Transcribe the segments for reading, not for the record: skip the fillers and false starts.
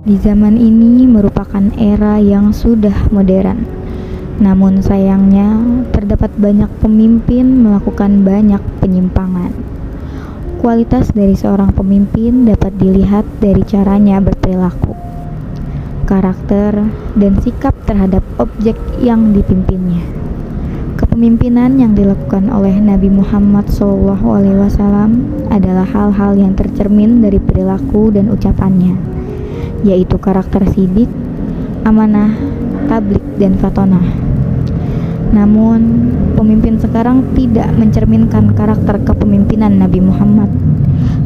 Di zaman ini merupakan era yang sudah modern. Namun sayangnya, terdapat banyak pemimpin melakukan banyak penyimpangan. Kualitas dari seorang pemimpin dapat dilihat dari caranya berperilaku, karakter, dan sikap terhadap objek yang dipimpinnya. Kepemimpinan yang dilakukan oleh Nabi Muhammad SAW adalah hal-hal yang tercermin dari perilaku dan ucapannya, yaitu karakter sidik, amanah, tablik, dan fatonah. Namun, pemimpin sekarang tidak mencerminkan karakter kepemimpinan Nabi Muhammad.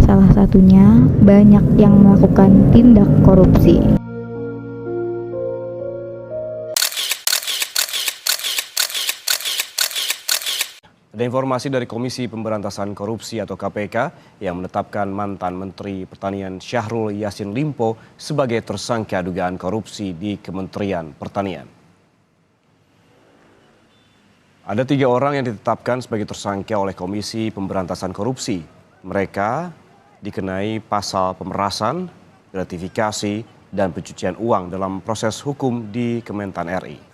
Salah satunya, banyak yang melakukan tindak korupsi. Ada informasi dari Komisi Pemberantasan Korupsi atau KPK yang menetapkan mantan Menteri Pertanian Syahrul Yassin Limpo sebagai tersangka dugaan korupsi di Kementerian Pertanian. Ada 3 orang yang ditetapkan sebagai tersangka oleh Komisi Pemberantasan Korupsi. Mereka dikenai pasal pemerasan, gratifikasi, dan pencucian uang dalam proses hukum di Kementan RI.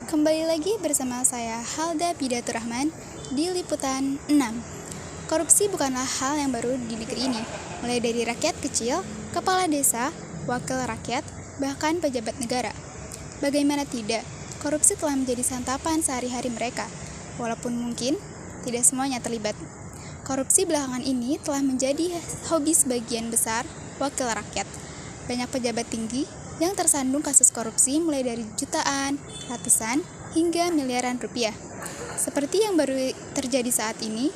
Kembali lagi bersama saya Halda Bidatur Rahman di Liputan 6. Korupsi bukanlah hal yang baru di negeri ini, mulai dari rakyat kecil, kepala desa, wakil rakyat, bahkan pejabat negara. Bagaimana tidak, korupsi telah menjadi santapan sehari-hari mereka, walaupun mungkin tidak semuanya terlibat. Korupsi belakangan ini telah menjadi hobi sebagian besar wakil rakyat. Banyak pejabat tinggi yang tersandung kasus korupsi mulai dari jutaan, ratusan, hingga miliaran rupiah. Seperti yang baru terjadi saat ini,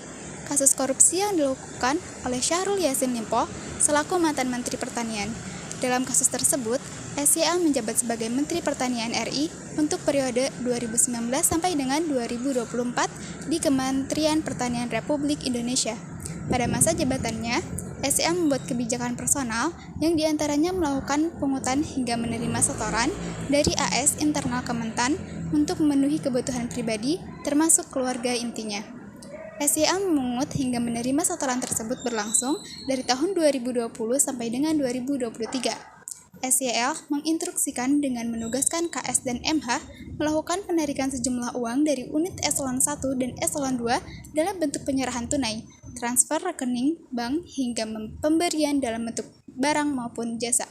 kasus korupsi yang dilakukan oleh Syahrul Yassin Limpo selaku mantan Menteri Pertanian. Dalam kasus tersebut, SYL menjabat sebagai Menteri Pertanian RI untuk periode 2019 sampai dengan 2024 di Kementerian Pertanian Republik Indonesia. Pada masa jabatannya, SYL membuat kebijakan personal yang diantaranya melakukan pungutan hingga menerima setoran dari AS internal Kementan untuk memenuhi kebutuhan pribadi termasuk keluarga intinya. SYL memungut hingga menerima setoran tersebut berlangsung dari tahun 2020 sampai dengan 2023. SYL menginstruksikan dengan menugaskan KS dan MH melakukan penarikan sejumlah uang dari unit eselon 1 dan eselon 2 dalam bentuk penyerahan tunai, transfer rekening bank hingga pemberian dalam bentuk barang maupun jasa.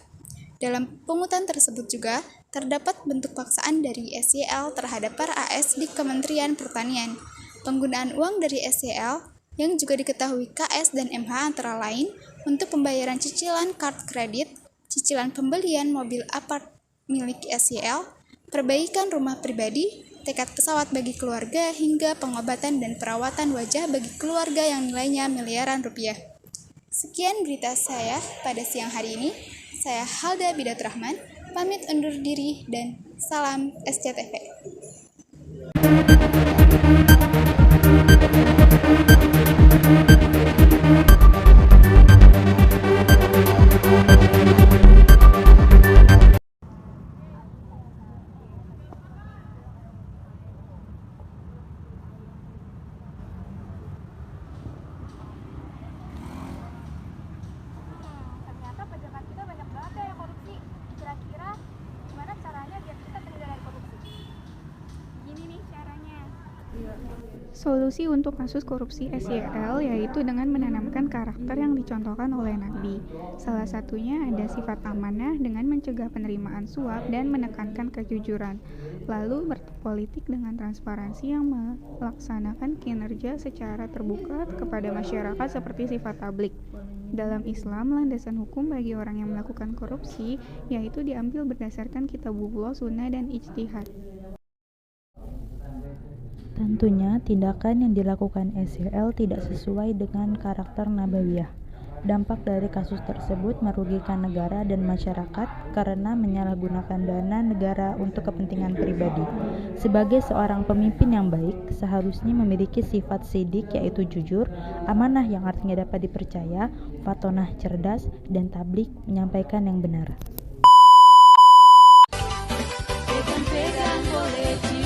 Dalam pungutan tersebut juga terdapat bentuk paksaan dari SYL terhadap para AS di Kementerian Pertanian. Penggunaan uang dari SYL yang juga diketahui KS dan MH antara lain untuk pembayaran cicilan kartu kredit, cicilan pembelian mobil apart milik SYL, perbaikan rumah pribadi, tiket pesawat bagi keluarga, hingga pengobatan dan perawatan wajah bagi keluarga yang nilainya miliaran rupiah. Sekian berita saya pada siang hari ini. Saya Halda Bidatur Rahman, pamit undur diri dan salam SCTV. Ternyata pejabat kita banyak banget ya yang korupsi. Kira-kira gimana caranya biar kita terhindar dari korupsi? Gini nih caranya. Solusi untuk kasus korupsi SYL yaitu dengan menanamkan karakter yang dicontohkan oleh Nabi. Salah satunya ada sifat amanah dengan mencegah penerimaan suap dan menekankan kejujuran. Lalu berpolitik dengan transparansi yang melaksanakan kinerja secara terbuka kepada masyarakat seperti sifat tablik. Dalam Islam, landasan hukum bagi orang yang melakukan korupsi yaitu diambil berdasarkan kitabullah, sunnah, dan ijtihad. Tentunya tindakan yang dilakukan SYL tidak sesuai dengan karakter nabawiyah. Dampak dari kasus tersebut merugikan negara dan masyarakat karena menyalahgunakan dana negara untuk kepentingan pribadi. Sebagai seorang pemimpin yang baik, seharusnya memiliki sifat sidik yaitu jujur, amanah yang artinya dapat dipercaya, fatonah cerdas, dan tablik menyampaikan yang benar. Pegang-pegang boleh